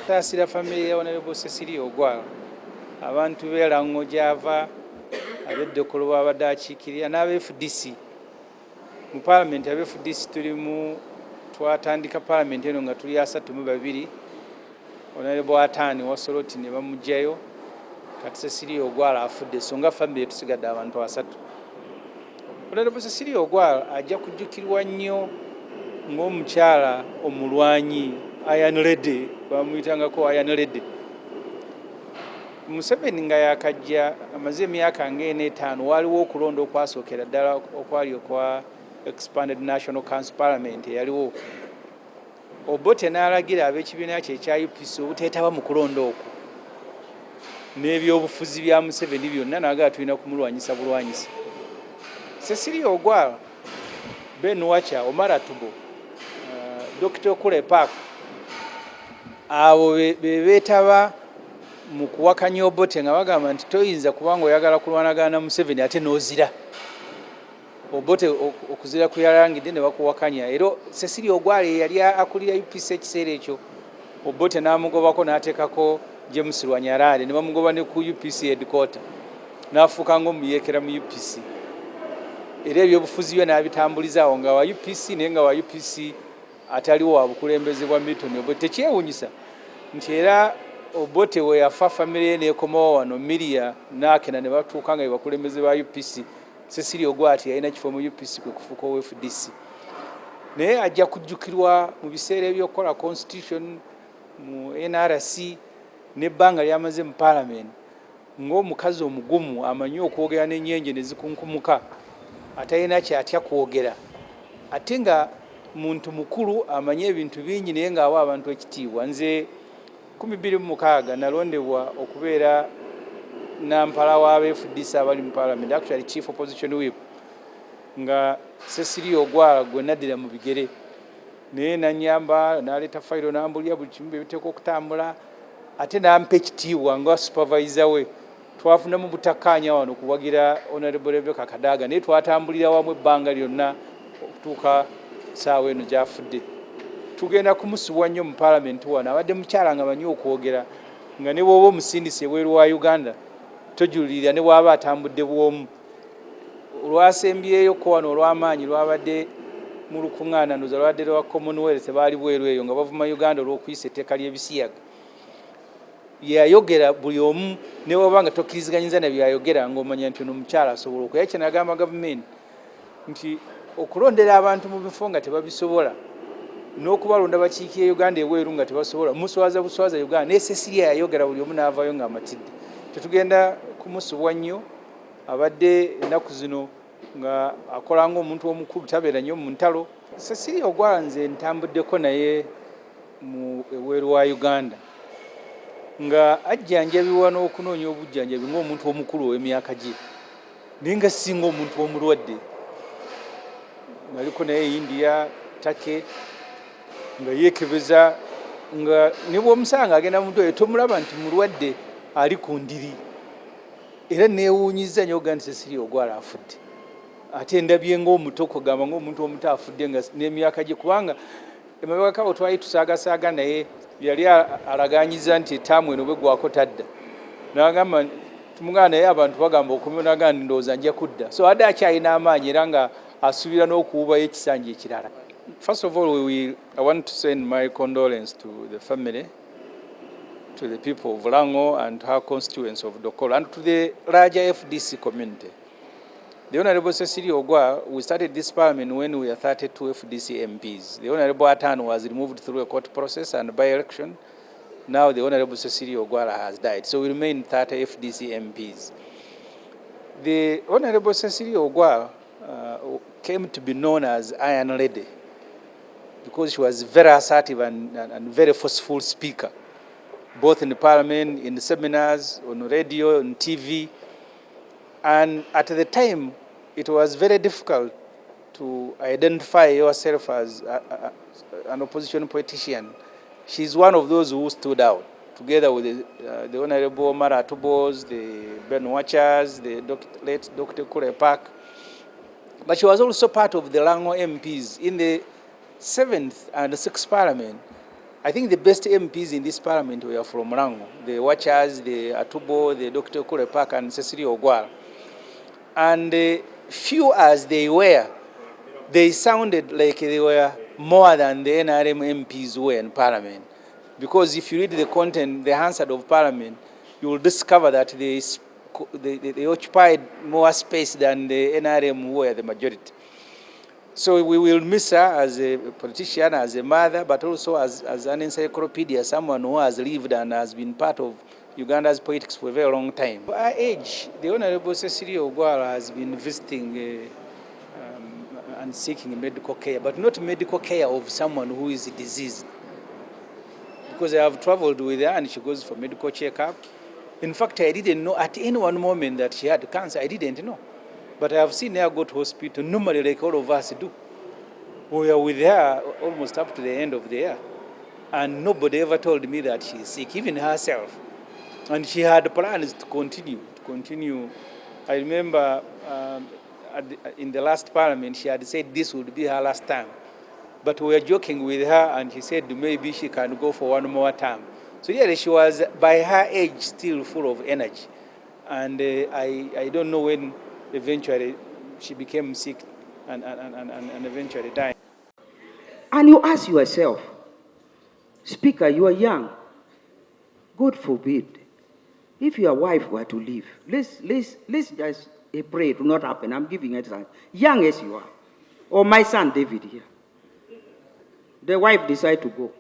Taasira family ya Honorable Cecilia Ogwal abantu beerango gyava abeddokolo babadde akiikirira n'abe-FDC mu Parliament. Abe-FDC tulimu twatandika Parliament eno nga tuli 32. Honorable Atani Wasoloti ne bamugjayo, kati Cecilia Ogwal afudde, so nga family tusigadde abantu 3. Honorable Cecilia Ogwal ajja kujjukirwa nnyo ng'omukyala omulwanyi Iron Lady, bamuyitangako Iron Lady. Museveni nga yakajja amaze emyaka nga 5 waliwo okulonda okwasookera ddala okwali okwa Expanded National Council Parliament eyaliwo. Obote n'alagira ab'ekibiina kye ekya UPC obuteetaba mu kulonda okwo n'ebyobufuzi bya Museveni byonna n'agala tulina kumulwanyisa bulwanyisa. Cecilia Ogwal, Ben Wacha, Omar Atubo, Dr. Kule Park, abo beetaba mu kuwakanya Obote nga bagamba nti toyinza kubanga oyagala kulwanagana na Museveni ate n'ozira. Obote okuzira kuyalangidde ne bakuwakanya. Era Cecilia Ogwal yali akulira UPC ekiseera ekyo. Obote n'amugobako n'ateekako James Lwanyarade ne bamugoba ne ku UPC headquarter. N'afuuka ng'omuyeekera mu UPC. Era ebyobufuzi bye n'abitambulizaawo nga wa UPC naye nga wa UPC ataliwo wa bukulembeze bwa Milton Obote. Tekyewuunyisa nti era Obote we yafa family ye n'ekomawo wano Miria n'Akena ne batuuka nga bakulembeze ba UPC. Cecilia Ogwal yalina kifo mu UPC kwe kufuuka owa FDC. Naye ajja kujjukirwa mu biseera eby'okukola constitution mu NRC n'ebbanga lyamaze mu Parliament ng'omukazi omugumu amanyi okwogera n'ennyenje ne zikunkumuka, atalina kyatya kwogera, ate nga muntu mukulu amanyi ebintu bingi naye ng'awa abantu ekitiibwa. Nze 2026 nalondebwa okubeera nampala w'abe-FDC abali mu Parliament, actually Chief Opposition Whip, nga Cecilia Ogwal gwe naddira mu bigere naye nanyamba n'aleeta fayiro n'ambulira buli kimu biteeka okutambula, ate n'ampa ekitiibwa nga supervisor we. Twafunamu butakkaanya wano kuwagira Honorable Rebecca Kadaga naye twatambulira wamu ebbanga lyonna okutuuka saawa eno gy'afudde. Tugenda kumusubwa nnyo mu Parliament wano, abadde mukyala nga manyi okwogera, nga ne bw'oba omusindise ebweru wa Uganda tojulirira ne bw'aba atambudde bw'omu. Olwasembyeyo ko wano olw'amaanyi lwabadde mu lukuŋŋaana ndoza lwabadde lwa Commonwealth baali bweru eyo nga bavuma Uganda olw'okuyisa etteeka ly'ebisiyaga. Yayogera buli omu ne bw'oba nga tokkiriziganyiza na byayogera ng'omanya nti ono mukyala asobola okukola. Ekyo n'agamba gavumenti nti okulondera abantu mu bifo nga tebabisobola n'okubalonda bakiikira Uganda ebweru nga tebasobola muswaza buswaza Uganda. Ne Cecilia yayogera buli omu n'avaayo ng'amatidde. Tetugenda kumusubwa nnyo, abadde ennaku zino nga akola ng'omuntu omukulu, tabeera nnyo mu ntalo. Cecilia Ogwal nze ntambuddeko naye mu ebweru wa Uganda nga ajjanjabibwa n'okunoonya obujjanjabi ng'omuntu omukulu ow'emyaka gye naye nga singa omuntu omulwadde. Naliko naye India, Turkey nga yeekebeza nga ne bw'omusanga agenda mu ddwaliro tomulaba nti mulwadde ali ku ndiri. Era neewuunyiza nnyo okuga nti Cecilia Ogwal afudde. Ate ndabye ng'omuto kugamba ng'omuntu omuto afudde nga n'emyaka gye, kubanga emabegako twali tusaagasaaga naye yali alagaanyiza nti ettaamu eno bweggwako tadda. N'agamba tumugamba naye abantu bagamba okumira n'agamba ndowooza nja kudda. So adde akyalina amaanyi era nga asuubira n'okuwubayo ekisanja ekirala. First of all, I want to send my condolence to the family, to the people of Lango and her constituents of Dokolo, and to the larger FDC community. The Honorable Cecilia Ogwal, we started this parliament when we were 32 FDC MPs. The Honorable Atan was removed through a court process and by-election. Now the Honorable Cecilia Ogwal has died, so we remain 30 FDC MPs. The Honorable Cecilia Ogwal came to be known as Iron Lady because she was very assertive and very forceful speaker, both in the parliament, in the seminars, on radio, on TV. And at the time, it was very difficult to identify yourself as an opposition politician. She's one of those who stood out, together with the Honorable Mara Tubos, the Ben Watchers, the late Dr. Kure Park. But she was also part of the Lango MPs in the 7th and 6th Parliament. I think the best MPs in this parliament were from Rango, the Watchers, the Atubo, the Dr. Kurepak and Cecilia Ogwal. And few as they were, they sounded like they were more than the NRM MPs were in parliament. Because if you read the content, the Hansard of parliament, you will discover that they occupied more space than the NRM who were the majority. So we will miss her as a politician, as a mother, but also as an encyclopedia, someone who has lived and has been part of Uganda's politics for a very long time. At her age, the Honorable Cecilia Ogwal has been visiting and seeking medical care, but not medical care of someone who is diseased. Because I have traveled with her and she goes for medical checkup. In fact, I didn't know at any one moment that she had cancer. I didn't know. But I have seen her go to hospital, normally like all of us do. We were with her almost up to the end of the year. And nobody ever told me that she is sick, even herself. And she had plans to continue. I remember in the last parliament, she had said this would be her last time. But we were joking with her, and she said maybe she can go for one more term. So yeah, she was, by her age, still full of energy. And I don't know when eventually she became sick and eventually died. And you ask yourself, Speaker, you are young. God forbid, if your wife were to leave, let's just pray it will not happen. I'm giving it time. Young as you are, or my son David here, the wife decide to go,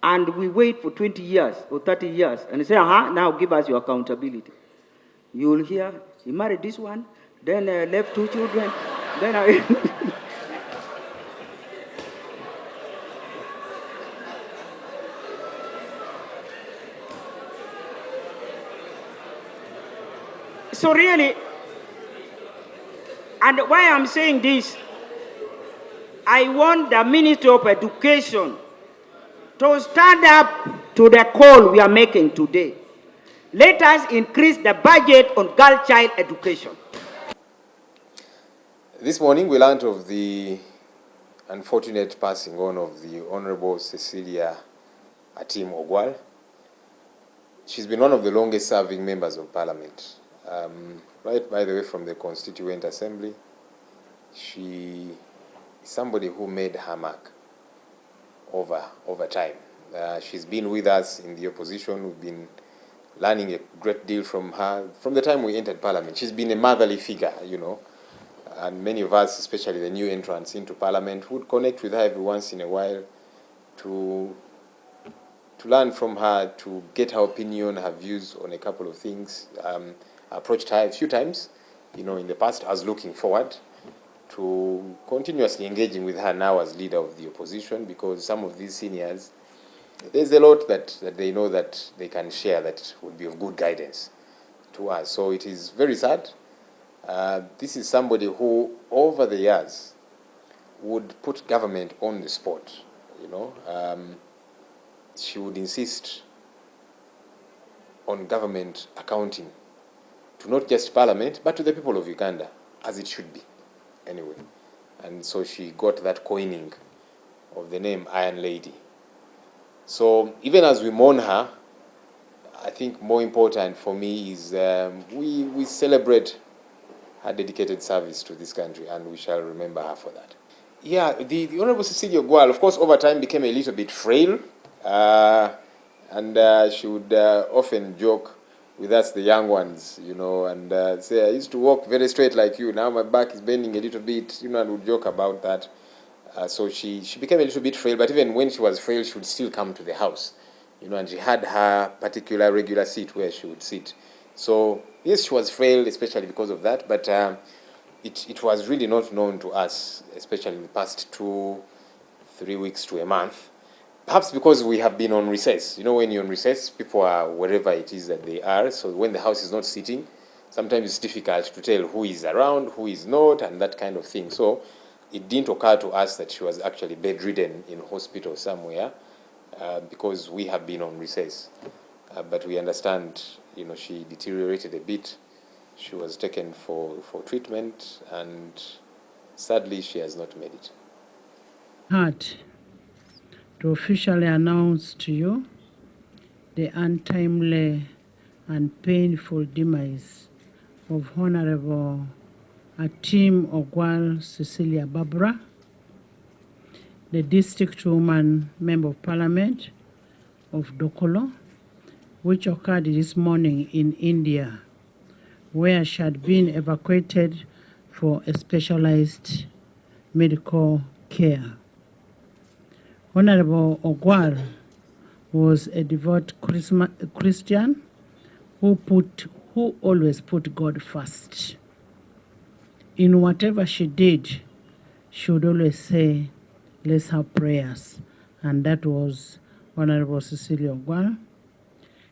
and we wait for 20 years or 30 years, and say, now give us your accountability. You will hear, he married this one, then left 2 children, then I... So really, and why I'm saying this, I want the Ministry of Education to stand up to the call we are making today. Let us increase the budget on girl child education. This morning we learned of the unfortunate passing on of the Honorable Cecilia Ogwal. She's been one of the longest serving members of Parliament. Right, by the way, from the Constituent Assembly. She is somebody who made her mark over time. She's been with us in the opposition. We've been learning a great deal from her. From the time we entered Parliament, she's been a motherly figure, you know. And many of us, especially the new entrants into Parliament, would connect with her every once in a while to learn from her, to get her opinion, her views on a couple of things. I approached her a few times, you know, in the past. I was looking forward to continuously engaging with her now as leader of the opposition, because some of these seniors, there's a lot that they know that they can share that would be of good guidance to us. So it is very sad. This is somebody who, over the years, would put government on the spot, you know. She would insist on government accounting to not just Parliament, but to the people of Uganda, as it should be, anyway. And so she got that coining of the name Iron Lady. So even as we mourn her, I think more important for me is we celebrate her dedicated service to this country, and we shall remember her for that. Yeah, the Honorable Cecilia Ogwal, of course, over time became a little bit frail, and she would often joke with us, the young ones, you know, and say, I used to walk very straight like you, now my back is bending a little bit, you know, and would joke about that. So she became a little bit frail, but even when she was frail, she would still come to the house, you know, and she had her particular regular seat where she would sit. So yes, she was frail, especially because of that, but it was really not known to us, especially in the past 2-3 weeks to a month. Perhaps because we have been on recess. You know, when you're on recess, people are wherever it is that they are. So when the house is not sitting, sometimes it's difficult to tell who is around, who is not, and that kind of thing. So it didn't occur to us that she was actually bedridden in hospital somewhere, because we have been on recess. But we understand, you know, she deteriorated a bit. She was taken for treatment, and sadly, she has not made it. Heart to officially announce to you the untimely and painful demise of Honorable Atim Ogwal Cecilia Barbara, the district woman member of parliament of Dokolo, which occurred this morning in India, where she had been evacuated for a specialized medical care. Honorable Ogwal was a devout Christian who always put God first. In whatever she did, she would always say, let's have prayers. And that was Honorable Cecilia Ogwal.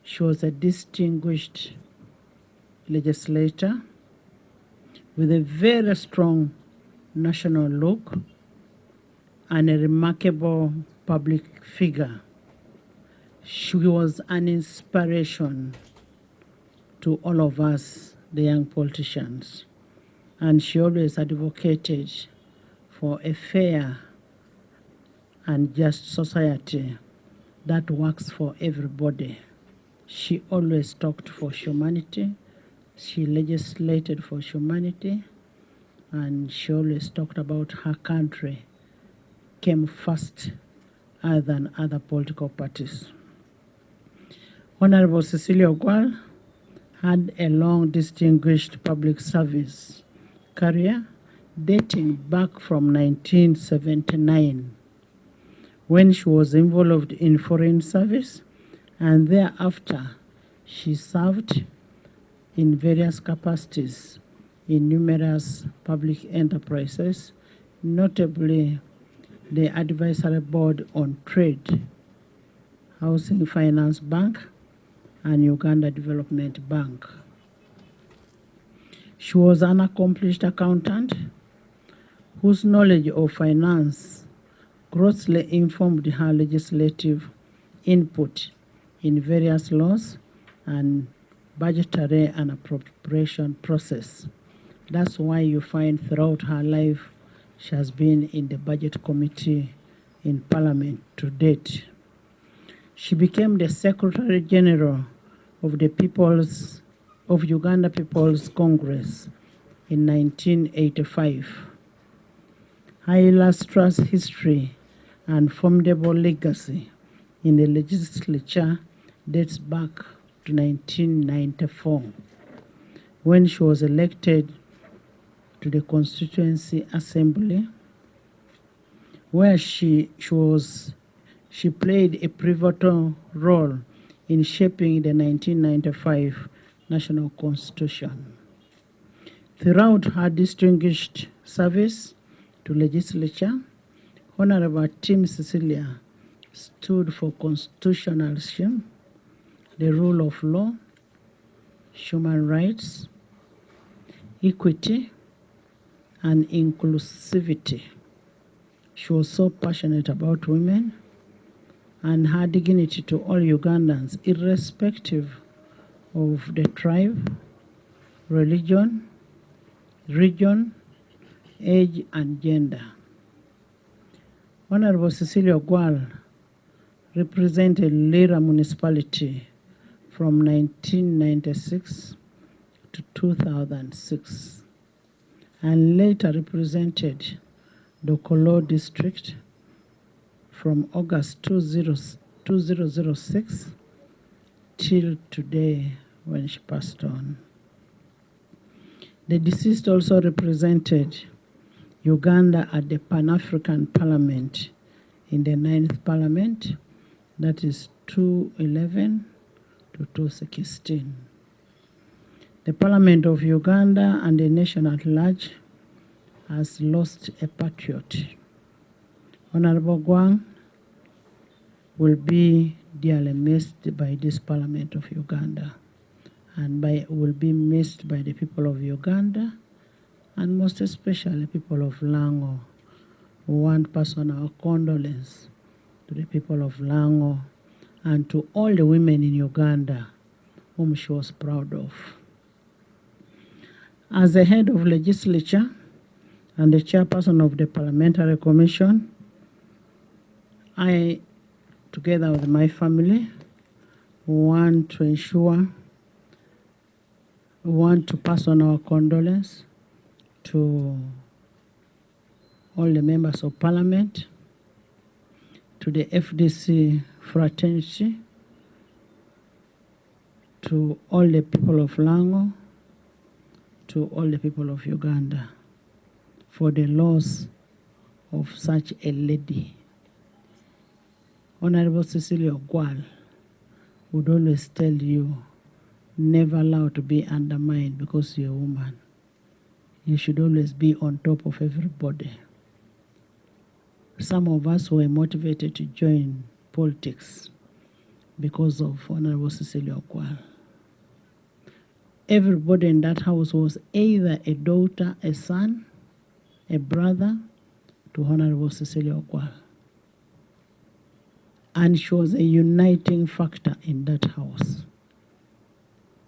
She was a distinguished legislator with a very strong national look and a remarkable public figure. She was an inspiration to all of us, the young politicians, and she always advocated for a fair and just society that works for everybody. She always talked for humanity, she legislated for humanity, and she always talked about her country came first other than other political parties. Honorable Cecilia Ogwal had a long distinguished public service career dating back from 1979 when she was involved in foreign service, and thereafter she served in various capacities in numerous public enterprises, notably the Advisory Board on Trade, Housing Finance Bank, and Uganda Development Bank. She was an accomplished accountant whose knowledge of finance grossly informed her legislative input in various laws and budgetary and appropriation process. That's why you find throughout her life she has been in the budget committee in Parliament to date. She became the Secretary General of the Uganda People's Congress in 1985. Her illustrious history and formidable legacy in the legislature dates back to 1994, when she was elected to the Constituency Assembly, where she played a pivotal role in shaping the 1995 National Constitution. Throughout her distinguished service to legislature, Honorable Tim Cecilia stood for constitutionalism, the rule of law, human rights, equity, and inclusivity. She was so passionate about women and her dignity to all Ugandans, irrespective of the tribe, religion, region, age, and gender. Honorable Cecilia Ogwal represented Lira municipality from 1996 to 2006, and later represented Dokolo district from August 2006 till today when she passed on. The deceased also represented Uganda at the Pan-African Parliament in the 9th Parliament, that is 2011 to 2016. The Parliament of Uganda and the nation at large has lost a patriot. Honorable Ogwal will be dearly missed by this Parliament of Uganda, and will be missed by the people of Uganda, and most especially people of Lango. We want personal condolence to the people of Lango and to all the women in Uganda whom she was proud of. As the head of legislature and the chairperson of the Parliamentary Commission, I together with my family, want to pass on our condolence to all the members of Parliament, to the FDC fraternity, to all the people of Lango, to all the people of Uganda, for the loss of such a lady. Honorable Cecilia Ogwal would always tell you, never allow to be undermined because you're a woman. You should always be on top of everybody. Some of us were motivated to join politics because of Honorable Cecilia Ogwal. Everybody in that house was either a daughter, a son, a brother to Honorable Cecilia Ogwal. And she was a uniting factor in that house.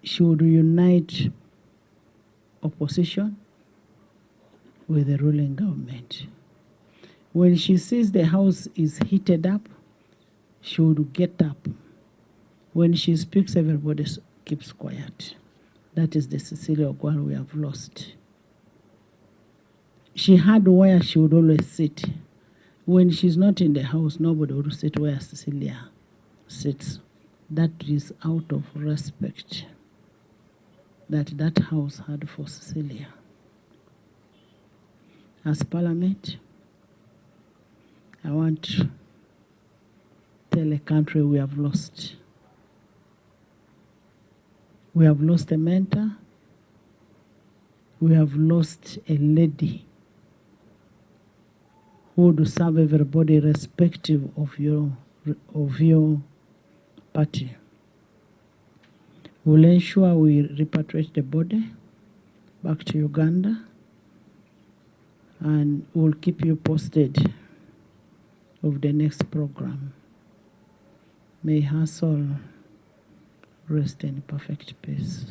She would unite opposition with the ruling government. When she sees the house is heated up, she would get up. When she speaks, everybody keeps quiet. That is the Cecilia Ogwal we have lost. She had where she would always sit. When she's not in the house, nobody would sit where Cecilia sits. That is out of respect that house had for Cecilia. As Parliament, I want to tell a country we have lost. We have lost a mentor. We have lost a lady who would serve everybody irrespective of your party. We'll ensure we repatriate the body back to Uganda, and we'll keep you posted of the next program. May her soul rest in perfect peace.